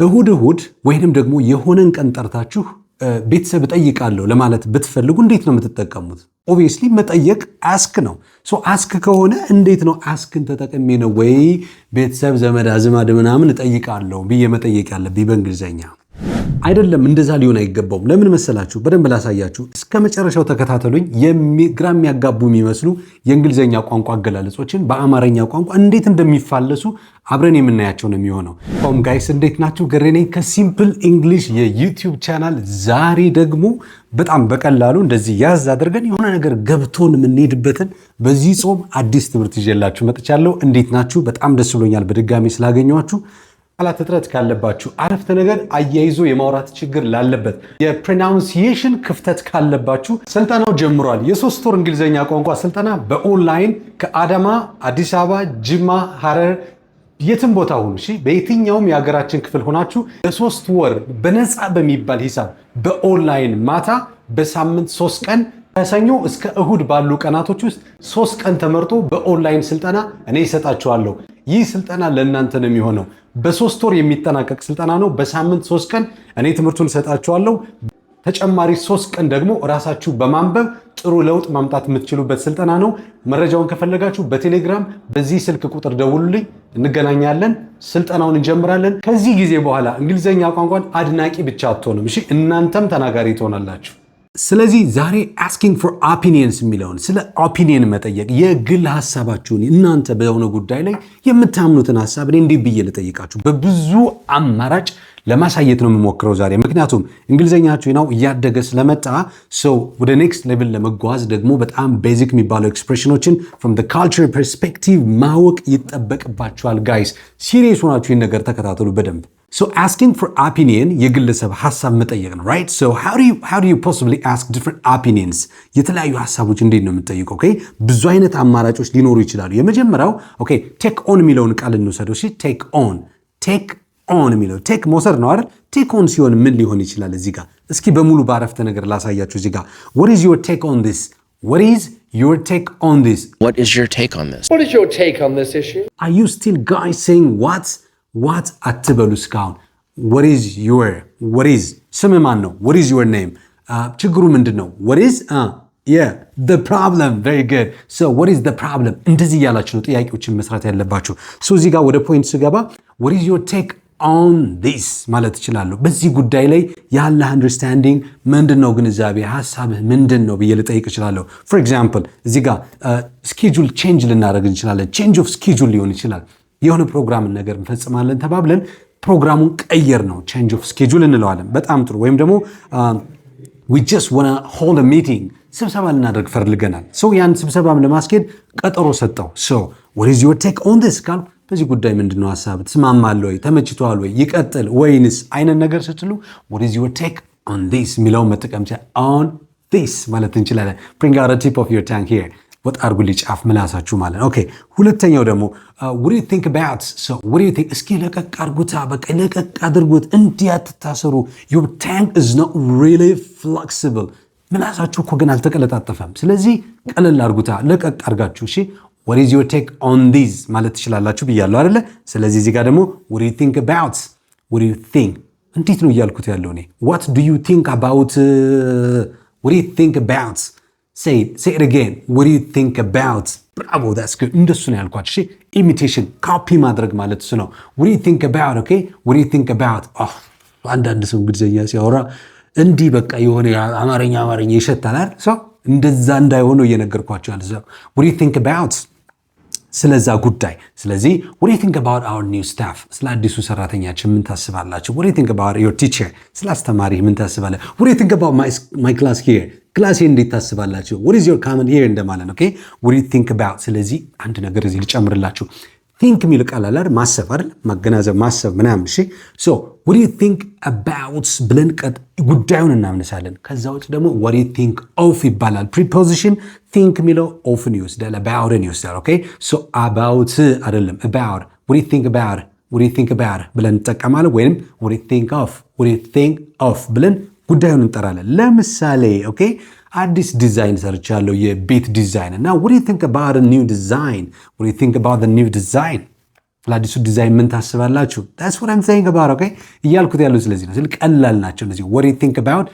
እሁድ ወይንም ደግሞ የሆነን ቀን ጠርታችሁ ቤተሰብ ጠይቃለሁ ለማለት ብትፈልጉ እንዴት ነው የምትጠቀሙት? ኦብቪየስሊ መጠየቅ አስክ ነው። አስክ ከሆነ እንዴት ነው አስክን ተጠቅሜ ነው ወይ ቤተሰብ ዘመድ አዝማድ ምናምን እጠይቃለሁ ብዬ መጠየቅ ያለብኝ በእንግሊዝኛ? አይደለም፣ እንደዛ ሊሆን አይገባውም። ለምን መሰላችሁ? በደንብ ላሳያችሁ። እስከ መጨረሻው ተከታተሉኝ። ግራ የሚያጋቡ የሚመስሉ የእንግሊዝኛ ቋንቋ አገላለጾችን በአማርኛ ቋንቋ እንዴት እንደሚፋለሱ አብረን የምናያቸው ነው የሚሆነው። ጋይስ እንዴት ናችሁ? ገሬ ነኝ ከሲምፕል እንግሊሽ የዩቲዩብ ቻናል። ዛሬ ደግሞ በጣም በቀላሉ እንደዚህ ያዝ አድርገን የሆነ ነገር ገብቶን የምንሄድበትን በዚህ ጾም አዲስ ትምህርት ይዤላችሁ መጥቻለሁ። እንዴት ናችሁ? በጣም ደስ ብሎኛል በድጋሚ ስላገኘኋችሁ። ቃላት እጥረት ካለባችሁ፣ አረፍተ ነገር አያይዞ የማውራት ችግር ላለበት፣ የፕሮናውንሲዬሽን ክፍተት ካለባችሁ ስልጠናው ጀምሯል። የ3 ወር እንግሊዝኛ ቋንቋ ስልጠና በኦንላይን ከአዳማ፣ አዲስ አበባ፣ ጅማ፣ ሐረር የትም ቦታ ሁኑ። እሺ፣ በየትኛውም የሀገራችን ክፍል ሆናችሁ ለ3 ወር በነፃ በሚባል ሂሳብ በኦንላይን ማታ በሳምንት 3 ቀን ከሰኞ እስከ እሁድ ባሉ ቀናቶች ውስጥ 3 ቀን ተመርጦ በኦንላይን ስልጠና እኔ እሰጣችኋለሁ። ይህ ስልጠና ለእናንተ ነው የሚሆነው። በ3 ወር የሚጠናቀቅ ስልጠና ነው። በሳምንት 3 ቀን እኔ ትምህርቱን እሰጣችኋለሁ። ተጨማሪ 3 ቀን ደግሞ ራሳችሁ በማንበብ ጥሩ ለውጥ ማምጣት የምትችሉበት ስልጠና ነው። መረጃውን ከፈለጋችሁ በቴሌግራም በዚህ ስልክ ቁጥር ደውሉልኝ፣ እንገናኛለን፣ ስልጠናውን እንጀምራለን። ከዚህ ጊዜ በኋላ እንግሊዝኛ ቋንቋን አድናቂ ብቻ አትሆንም፣ እሺ፣ እናንተም ተናጋሪ ትሆናላችሁ። ስለዚህ ዛሬ asking for opinions የሚለውን ስለ ኦፒኒየን መጠየቅ፣ የግል ሀሳባችሁን እናንተ በሆነ ጉዳይ ላይ የምታምኑትን ሀሳብ እኔ እንዲህ ብዬ ልጠይቃችሁ በብዙ አማራጭ ለማሳየት ነው የምሞክረው ዛሬ። ምክንያቱም እንግሊዝኛችሁ ነው እያደገ ስለመጣ ሰው ወደ ኔክስት ሌቭል ለመጓዝ ደግሞ በጣም ቤዚክ የሚባሉ ኤክስፕሬሽኖችን from the culture perspective ማወቅ ይጠበቅባችኋል። ጋይስ ሲሪየስ ሆናችሁ ይህን ነገር ተከታተሉ በደንብ። So asking for opinion የግለሰብ ሀሳብ መጠየቅ ነው, right? So how do you possibly ask different opinions? የተለያዩ ሀሳቦች እንዴት ነው የምትጠይቀው? ኦኬ፣ ብዙ አይነት አማራጮች ሊኖሩ ይችላሉ። የመጀመሪያው ኦኬ take on የሚለውን ቃል እንውሰደው። እሺ take on የሚለው ቴክ መውሰድ ነው አይደል? ቴክ ኦን ሲሆን ምን ሊሆን ይችላል? እዚህ ጋር እስኪ በሙሉ ባረፍተ ነገር ላሳያችሁ። እዚህ ጋር what is your take on this? What is your take on this? What is your take on this? What is your take on this issue? Are you still guys saying what አትበሉ እስካሁን። what is ስም ማን ነው? what is your name? ችግሩ ምንድን ነው? what is the problem. Very good. So what is the problem? እንደዚህ ያላችሁ ነው ጥያቄዎችን መስራት ያለባችሁ። so እዚህ ጋር ወደ ፖይንት ስገባ what is your take on this ማለት እችላለሁ። በዚህ ጉዳይ ላይ ያለ አንደርስታንዲንግ ምንድነው? ግንዛቤ ሐሳብህ ምንድነው ብዬ ልጠይቅ እችላለሁ። for example እዚህ ጋር ስኬጁል ቼንጅ ልናደርግ እንችላለን። ቼንጅ ኦፍ ስኬጁል ሊሆን ይችላል። የሆነ ፕሮግራምን ነገር እንፈጽማለን ተባብለን ፕሮግራሙን ቀየር ነው ቼንጅ ኦፍ ስኬጁል እንለዋለን። በጣም ጥሩ። ወይም ደግሞ we just want to hold a meeting ስብሰባ ልናደርግ ፈልገናል። ያን ስብሰባም ለማስኬድ ቀጠሮ ሰጠው። what is your take on this ካል በዚህ ጉዳይ ምንድነው ሐሳብ? ትስማማለህ ወይ? ተመችቷል ወይ? ይቀጥል ወይንስ አይነት ነገር ስትሉ what is your take on this የሚለውን መጠቀም on this ማለት እንችላለን። bring out a tip of your tongue here ወጥ አርጉልኝ ጫፍ ምላሳችሁ ማለት። ኦኬ፣ ሁለተኛው ደግሞ what do you think about? what do you think? እስኪ ለቀቅ አድርጉታ፣ በቃ ለቀቅ አድርጉት፣ እንዲህ አትታሰሩ። your tongue is not really flexible። ምላሳችሁ እኮ ግን አልተቀለጣጠፈም። ስለዚህ ቀለል አድርጉታ፣ ለቀቅ አድርጋችሁ። እሺ what is your take on these ማለት ትችላላችሁ ብያለሁ አይደለ? ስለዚህ እዚህ ጋር ደግሞ what do you think about? what do you think? እንዴት ነው እያልኩት ያለው እኔ? what do you think about? what do you think about? say it again. what do you think about? bravo, that's good. እንደሱ ነው ያልኳችሁ። እሺ ኢሚቴሽን ኮፒ ማድረግ ማለት እሱ ነው። what do you think about? okay, what do you think about? አንዳንድ ሰው እንግሊዝኛ ሲያወራ እንዲህ በቃ የሆነ አማርኛ ይሸታል አይደል? እንደዛ እንዳይሆነው እየነገርኳችሁ ያለ ሰው what do you think about? ስለዛ ጉዳይ። ስለዚህ what do you think about our new staff? ስለ አዲሱ ሰራተኛችን ምን ታስባላችሁ? what do you think about your teacher? ስለ አስተማሪ ምን ታስባለህ? what do you think about my class here? ክላሴ እንዴት ታስባላችሁ? what is your comment here እንደማለት ነው። ኦኬ what do you think about? ስለዚህ አንድ ነገር እዚህ ልጨምርላችሁ። think የሚል ቃል አለ አይደል? ማሰብ አይደል? ማገናዘብ፣ ማሰብ ምናምን። እሺ so what do you think about ብለን ጉዳዩን እናምነሳለን። ከዛ ውጭ ደግሞ what do you think of ይባላል። preposition think የሚለው ofን ይወስዳል፣ aboutን ይወስዳል። ኦኬ so about አይደለም about። what do you think about? what do you think about ብለን እንጠቀማለን። ወይንም what do you think of? what do you think of ብለን ጉዳዩን እንጠራለን። ለምሳሌ ኦኬ አዲስ ዲዛይን ሰርቻለሁ፣ የቤት ዲዛይን እና what do you think about a new design? what do you think about the new design? ስለ አዲሱ ዲዛይን ምን ታስባላችሁ? that's what I'm saying about okay እያልኩት ያለው ስለዚህ ነው። ቀላል ናቸው እነዚህ what do you think about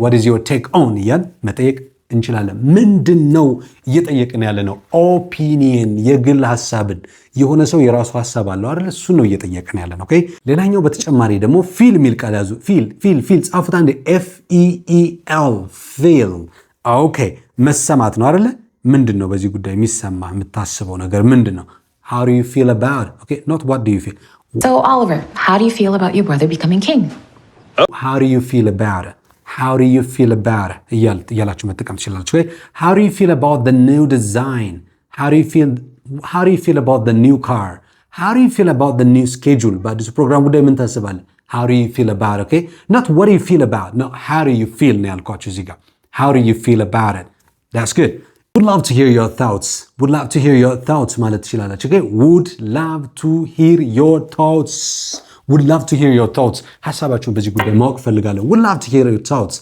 what is your take on እያል መጠየቅ እንችላለን። ምንድን ነው እየጠየቅን ያለ ነው? ኦፒኒየን የግል ሐሳብን የሆነ ሰው የራሱ ሐሳብ አለው አይደል? እሱን ነው እየጠየቅን ያለ ነው። ኦኬ ሌላኛው በተጨማሪ ደግሞ ፊል የሚል ቃል ያዙ። ፊል ጻፉት አንዴ FEEL ፊል። ኦኬ መሰማት ነው አይደል? ምንድን ነው በዚህ ጉዳይ የሚሰማ የምታስበው ነገር ምንድን ነው? How do you feel about it? Okay, not what do you feel. So Oliver, how do you feel about your brother becoming king? How do you feel about it? How do you feel about it? እያላችሁ መጠቀም ትችላላችሁ። Okay? How do you feel about the new design? How do you feel about the new car? How do you feel about the new schedule? በአዲሱ ፕሮግራም ጉዳይ ምን ታስባለህ? How do you feel about it? Okay? Not what do you feel about? No, how do you feel ነው ያልኳችሁ እዚህ ጋር. How do you feel about it? That's good. Would love to hear your thoughts. Would love to hear your thoughts ማለት ትችላላችሁ። Okay? Would love to hear your thoughts. Would love to hear your thoughts. ሐሳባችሁን በዚህ ጉዳይ ማወቅ ፈልጋለሁ። Would love to hear your thoughts.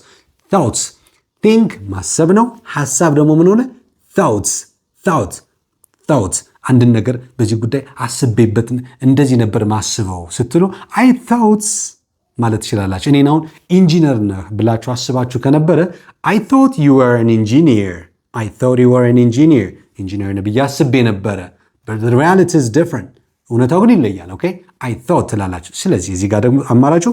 Thoughts. Think ማሰብ ነው። ሐሳብ ደግሞ ምን ሆነ? Thoughts. አንድን ነገር በዚህ ጉዳይ አስቤበት እንደዚህ ነበር ማስበው ስትሉ I thoughts ማለት ትችላላችሁ። እኔን አሁን ኢንጂነር ነህ ብላችሁ አስባችሁ ከነበረ I thought you were an engineer. ኢንጂነር ነህ ብዬ አስቤ ነበረ. But the reality is different. እውነታው ግን ይለያል። ኦኬ I thought ትላላችሁ። ስለዚህ እዚህ ጋር ደግሞ አማራጩ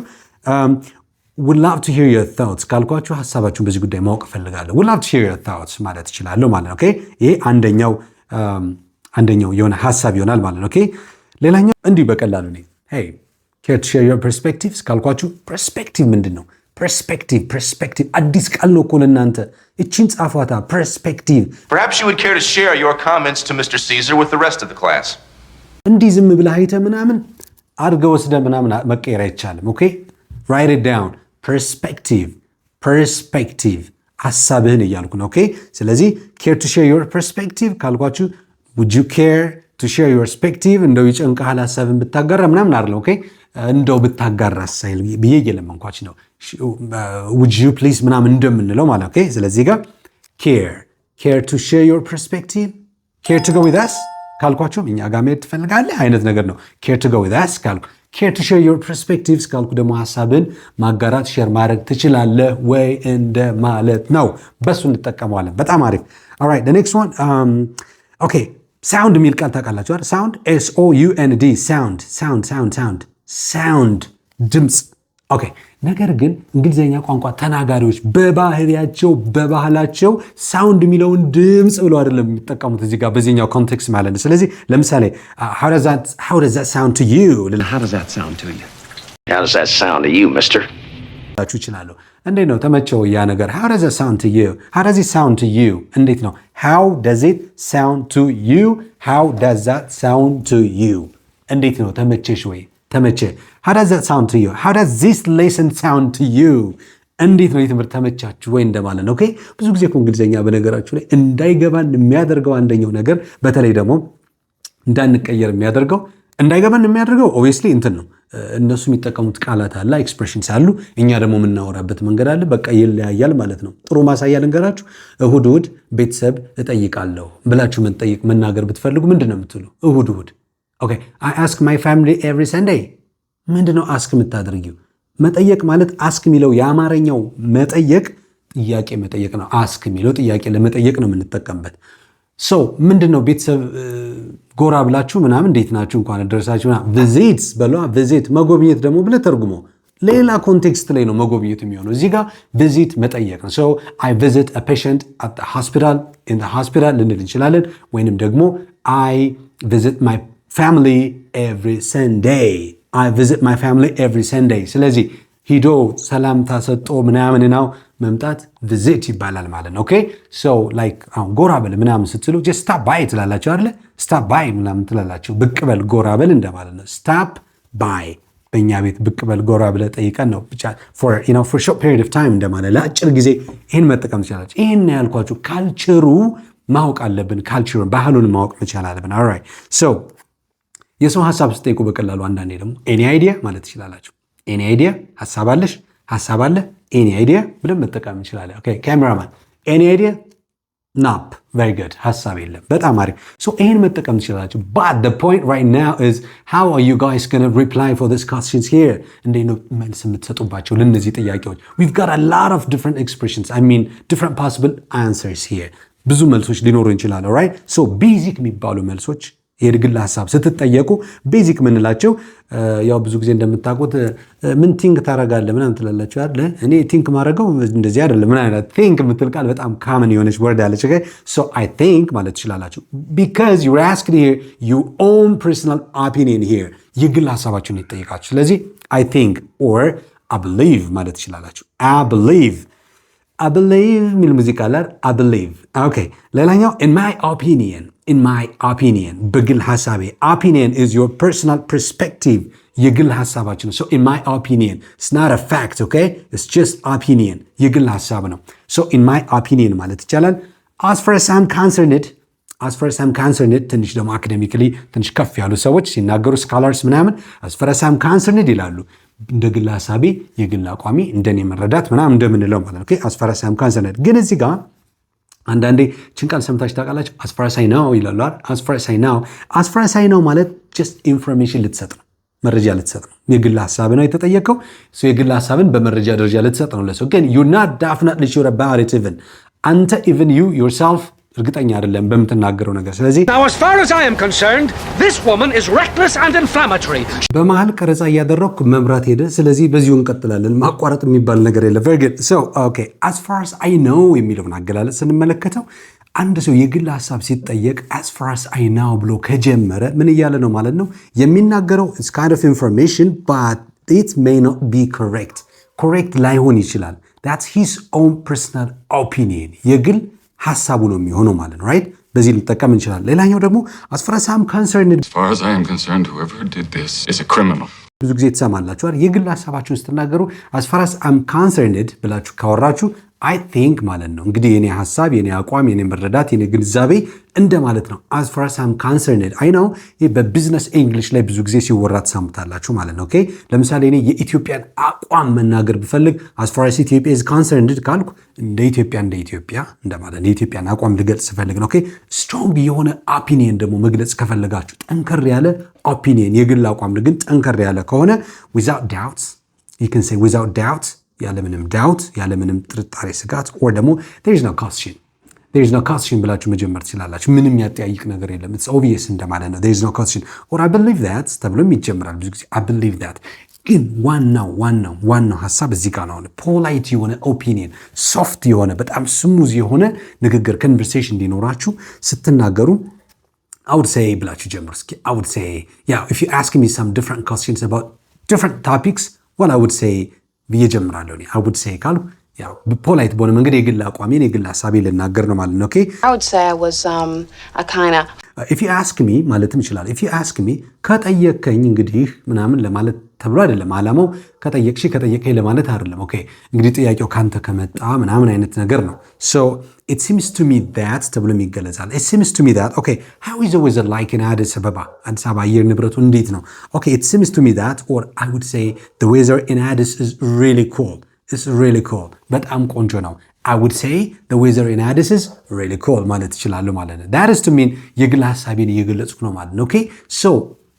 would love to hear your thoughts ካልኳችሁ ሐሳባችሁን በዚህ ጉዳይ ማወቅ ፈልጋለሁ። would love to hear your thoughts ማለት እችላለሁ ማለት ነው። ኦኬ ይሄ አንደኛው የሆነ ሐሳብ ይሆናል ማለት ነው። ኦኬ ሌላኛው እንዲህ በቀላሉ ነው hey care to share your perspectives ካልኳችሁ perspective ምንድን ነው? perspective አዲስ ቃል ነው እኮ ለእናንተ እቺን ጻፏታ perspective Perhaps you would care to share your comments to Mr. Caesar with the rest of the class. እንዲህ ዝም ብለህ አይተህ ምናምን አድርገህ ወስደህ ምናምን መቀየር አይቻልም። ኦኬ write it down perspective ሐሳብህን እያልኩ ነው። ኦኬ ስለዚህ care to share your perspective ካልኳችሁ would you care to share your perspective እንደው ይጨንቅሃል ሐሳብን ብታጋራ ምናምን አይደለም። ኦኬ እንደው ብታጋራ ሳይል ብዬ እየለመንኳችሁ ነው። would you please ምናምን እንደምንለው ማለት ኦኬ ስለዚህ ጋር care to share your perspective care to go with us ካልኳችሁም እኛ ጋር መሄድ ትፈልጋለህ አይነት ነገር ነው። care to go with us ካልኩ care to share your perspectives ካልኩ ደግሞ ሐሳብን ማጋራት ሼር ማድረግ ትችላለህ ወይ እንደ ማለት ነው። በሱ እንጠቀመዋለን። በጣም አሪፍ። all right the next one okay sound የሚል ቃል ታውቃላችሁ አይደል? sound SOUND sound ድምፅ። ኦኬ ነገር ግን እንግሊዘኛ ቋንቋ ተናጋሪዎች በባህላቸው ሳውንድ የሚለውን ድምፅ ብለው አይደለም የሚጠቀሙት እዚህ ጋር በዚህኛው ኮንቴክስት ማለት ነው። ስለዚህ ለምሳሌ how does that sound to you? How does that sound to you? How does that sound to you, mister? ታችሁ ይችላል። እንዴት ነው ተመቸው ያ ነገር? how does it sound to you? how does it sound to you? እንዴት ነው how does it sound to you? how does that sound to you? እንዴት ነው ተመቸሽ ወይ? ተመቸ? how does that sound to you? how does this lesson sound to you? እንዴት ነው የትምህርት ተመቻችሁ ወይ እንደማለት ነው። ኦኬ ብዙ ጊዜ እኮ እንግሊዘኛ በነገራችሁ ላይ እንዳይገባን የሚያደርገው አንደኛው ነገር በተለይ ደግሞ እንዳንቀየር የሚያደርገው obviously እንትን ነው እነሱ የሚጠቀሙት ቃላት አለ ኤክስፕሬሽንስ አሉ እኛ ደግሞ የምናወራበት መንገድ አለ በቃ ይለያያል ማለት ነው። ጥሩ ማሳያ ልንገራችሁ። እሁድ ቤተሰብ እጠይቃለሁ ብላችሁ መናገር ብትፈልጉ ምንድነው የምትሉ? እሁድ okay I ask my family every Sunday ምንድነው ask የምታደርጊው? መጠየቅ ማለት ask የሚለው የአማርኛው መጠየቅ ጥያቄ መጠየቅ ነው። ask የሚለው ጥያቄ ለመጠየቅ ነው የምንጠቀምበት። so ምንድነው ቤተሰብ ጎራ ብላችሁ ምናምን እንዴት ናችሁ እንኳን ደረሳችሁ ምናምን visits በሏ visit መጎብኘት ደግሞ ብለ ተርጉሞ ሌላ ኮንቴክስት ላይ ነው መጎብኘት የሚሆነው። እዚህ ጋር visit መጠየቅ ነው። so I visit a patient at the hospital in the hospital ልንል እንችላለን። ወይንም ደግሞ I visit my family every Sunday. I visit my family every Sunday. ስለዚህ ሂዶ ሰላምታ ሰጥቶ ምናምን ነው መምጣት visit ይባላል ማለት ነው። ኦኬ so like ጎራ በል ምናምን ስትሉ just stop by ትላላችሁ አይደል? stop by ምናምን ትላላችሁ። ብቅ በል ጎራ በል እንደማለት ነው። stop by በእኛ ቤት ብቅ በል ጎራ ብለ ጠይቀን ነው ብቻ for short period of time እንደማለት ለአጭር ጊዜ ይሄን መጠቀም ትችላላችሁ። ይሄን ያልኳችሁ ካልቸሩ ማወቅ አለብን። ካልቸሩን ባህሉን ማወቅ መቻል አለብን። all right so የሰው ሐሳብ ስትጠይቁ በቀላሉ አንዳንዴ ደግሞ any idea ማለት ትችላላችሁ። any idea ሐሳብ አለ any idea ብለን መጠቀም እንችላለን። ኦኬ ካሜራማን any idea ናፕ very good ሐሳብ የለም በጣም አሪፍ so ይሄን መጠቀም ትችላላችሁ but the point right now is how are you guys going to reply for these questions here እንዴት ነው መልስ የምትሰጡባቸው ለነዚህ ጥያቄዎች we've got a lot of different expressions I mean different possible answers here ብዙ መልሶች ሊኖሩ ይችላል alright so basic የሚባሉ መልሶች የግል ሐሳብ ስትጠየቁ ቤዚክ ምንላቸው ያው ብዙ ጊዜ እንደምታውቁት ምን ቲንክ ታረጋለህ ምናምን ትላላችሁ አይደል እኔ ቲንክ ማረጋው እንደዚህ አይደለም ምን አይነት ቲንክ የምትል ቃል በጣም ካመን የሆነች ወርድ አለች okay so I think ማለት ትችላላችሁ because you asked here your own personal opinion here የግል ሐሳባችሁን ይጠይቃችሁ ስለዚህ I think or I believe ማለት ትችላላችሁ I believe ሚል ሙዚቃ አለ I believe okay ሌላኛው in my opinion በግል ሐሳቤ opinion is your personal perspective የግል ሐሳባችን so in my opinion it's not a fact okay it's just opinion የግል ሐሳብ ነው so in my opinion ማለት ይቻላል as far as I'm concerned ትንሽ ደግሞ አካዴሚካሊ ትንሽ ከፍ ያሉ ሰዎች ሲናገሩ ስካላርስ ምናምን as far as I'm concerned ይላሉ እንደ ግል ሐሳቤ የግል አቋሚ እንደኔ መረዳት ምናምን እንደምንለው ማለት ነው okay as far as I'm concerned ግን እዚህ ጋር አንዳንዴ ጭንቃል ሰምታችሁ ታውቃላችሁ as far as I know ይላሉ as far as I know ማለት just information ልትሰጥ ነው መረጃ ልትሰጥ ነው የግል ሐሳብ ነው የተጠየቀው so የግል ሐሳብን በመረጃ ደረጃ ልትሰጥ ነው ለሰው ግን you're not definitely sure about it even አንተ even you yourself እርግጠኛ አይደለም በመተናገረው ነገር ስለዚህ Now as far as I am concerned this woman is reckless and inflammatory በመሃል ቀረጻ ያደረኩ መብራት ሄደ ስለዚህ በዚሁ እንቀጥላለን ማቋረጥ የሚባል ነገር የለም very good so okay as far as I know የሚለውን አገላለጽ ስንመለከተው አንድ ሰው የግል ሐሳብ ሲጠየቅ as far as I know ብሎ ከጀመረ ምን እያለ ነው ማለት ነው የሚናገረው it's kind of information but it may not be correct ላይሆን ይችላል that's his own personal opinion የግል ሐሳቡ ነው የሚሆነው ማለት ነው right በዚህ ልጠቀም እንችላለን ሌላኛው ደግሞ as far as I am concerned whoever did this is a criminal ብዙ ጊዜ ትሰማላችሁ አይደል የግል ሐሳባችሁን ስትናገሩ as far as I'm concerned ብላችሁ ካወራችሁ I think ማለት ነው እንግዲህ የኔ ሐሳብ የኔ አቋም የኔ መረዳት የኔ ግንዛቤ እንደማለት ነው as far as I'm concerned I know በቢዝነስ እንግሊሽ ላይ ብዙ ጊዜ ሲወራ ተሰምታላችሁ ማለት ነው ኦኬ ለምሳሌ እኔ የኢትዮጵያን አቋም መናገር ብፈልግ as far as Ethiopia is concerned ካልኩ እንደ ኢትዮጵያ እንደማለት ነው የኢትዮጵያን አቋም ልገልጽ ፈልግ ነው ኦኬ ስትሮንግ የሆነ ኦፒኒየን ደግሞ መግለጽ ከፈለጋችሁ ጠንከር ያለ ኦፒኒየን የግል አቋም ግን ጠንከር ያለ ከሆነ without doubts you can say without doubt ያለምንም doubt ያለምንም ጥርጣሬ ስጋት or ደግሞ there is no question ብላችሁ መጀመር ትችላላችሁ ምንም ያጠያይቅ ነገር የለም it's obvious እንደማለት ነው there is no question or I believe that ተብሎም ይጀምራል ብዙ ጊዜ I believe that ግን ዋናው ሐሳብ እዚህ ጋር ነው ፖላይት የሆነ ኦፒኒየን ሶፍት የሆነ በጣም ስሙዝ የሆነ ንግግር ኮንቨርሴሽን እንዲኖራችሁ ስትናገሩ I would say ብላችሁ ጀምሩ እስኪ I would say yeah if you ask me some different questions about different topics well I would say ብዬ ጀምራለሁ I would say ካሉ ያው ፖላይት በሆነ መንገድ የግል አቋሜን የግል ሐሳቤ ልናገር ነው ማለት ነው okay I would say I was a kind of if you ask me ማለትም ይችላል if you ask me ከጠየቀኝ እንግዲህ ምናምን ለማለት ተብሎ አይደለም አላማው ከጠየቀኝ ለማለት አይደለም okay እንግዲህ ጥያቄው ካንተ ከመጣ ምናምን አይነት ነገር ነው so it seems to me that ተብሎ ይገለጻል it seems to me that okay how is the weather like in Addis Ababa አዲስ አበባ አየር ንብረቱ እንዴት ነው okay it seems to me that or I would say the weather in Addis is really cold it's really cold በጣም ቆንጆ ነው I would say the weather in Addis is really cold ማለት ይችላል ማለት ነው that is to mean የግል ሐሳቤን እየገለጽኩ ነው ማለት ነው okay so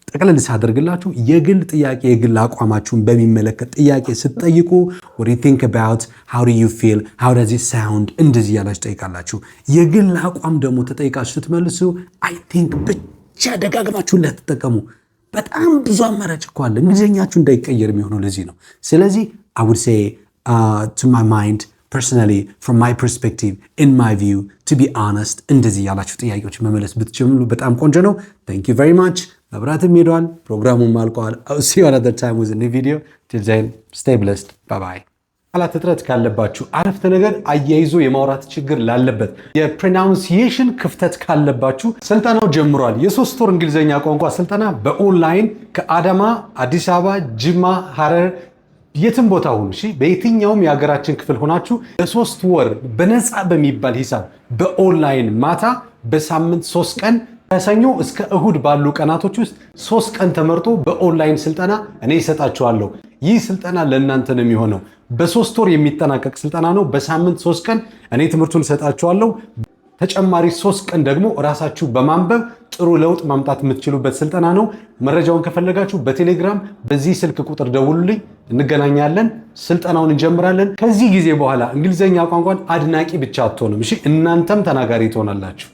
ጠቅለል ሳደርግላችሁ የግል ጥያቄ የግል አቋማችሁን በሚመለከት ጥያቄ ስትጠይቁ what do you think about how do you feel how does it sound እንደዚህ ያላችሁ ጠይቃላችሁ የግል አቋም ደግሞ ተጠይቃችሁ ስትመልሱ I think ብቻ ደጋግማችሁ ለተጠቀሙ በጣም ብዙ አማራጭ እኮ አለ እንግሊዘኛችሁ እንዳይቀየር የሚሆነው ለዚህ ነው ስለዚህ I would say to my mind personally from my perspective in my view to be honest እንደዚህ ያላችሁ ጥያቄዎች መመለስ ብትጀምሩ በጣም ቆንጆ ነው thank you very much መብራትም ሄዷል ፕሮግራሙን ማልቋል I'll see you another time with a new video till then stay blessed bye bye ቃላት እጥረት ካለባችሁ አረፍተ ነገር አያይዞ የማውራት ችግር ላለበት የፕሮናንሲዬሽን ክፍተት ካለባችሁ ስልጠናው ጀምሯል የ3 ወር እንግሊዘኛ ቋንቋ ስልጠና በኦንላይን ከአዳማ አዲስ አበባ ጅማ ሐረር የትም ቦታ ሁኑ እሺ በየትኛውም የሀገራችን ክፍል ሆናችሁ ለ3 ወር በነፃ በሚባል ሂሳብ በኦንላይን ማታ በሳምንት 3 ቀን ከሰኞ እስከ እሁድ ባሉ ቀናቶች ውስጥ 3 ቀን ተመርጦ በኦንላይን ስልጠና እኔ እሰጣችኋለሁ ይህ ስልጠና ለእናንተ ነው የሚሆነው በ3 ወር የሚጠናቀቅ ስልጠና ነው በሳምንት 3 ቀን እኔ ትምህርቱን እሰጣችኋለሁ ተጨማሪ 3 ቀን ደግሞ ራሳችሁ በማንበብ ጥሩ ለውጥ ማምጣት የምትችሉበት ስልጠና ነው። መረጃውን ከፈለጋችሁ በቴሌግራም በዚህ ስልክ ቁጥር ደውሉልኝ፣ እንገናኛለን፣ ስልጠናውን እንጀምራለን። ከዚህ ጊዜ በኋላ እንግሊዘኛ ቋንቋን አድናቂ ብቻ አትሆንም፣ እሺ እናንተም ተናጋሪ ትሆናላችሁ።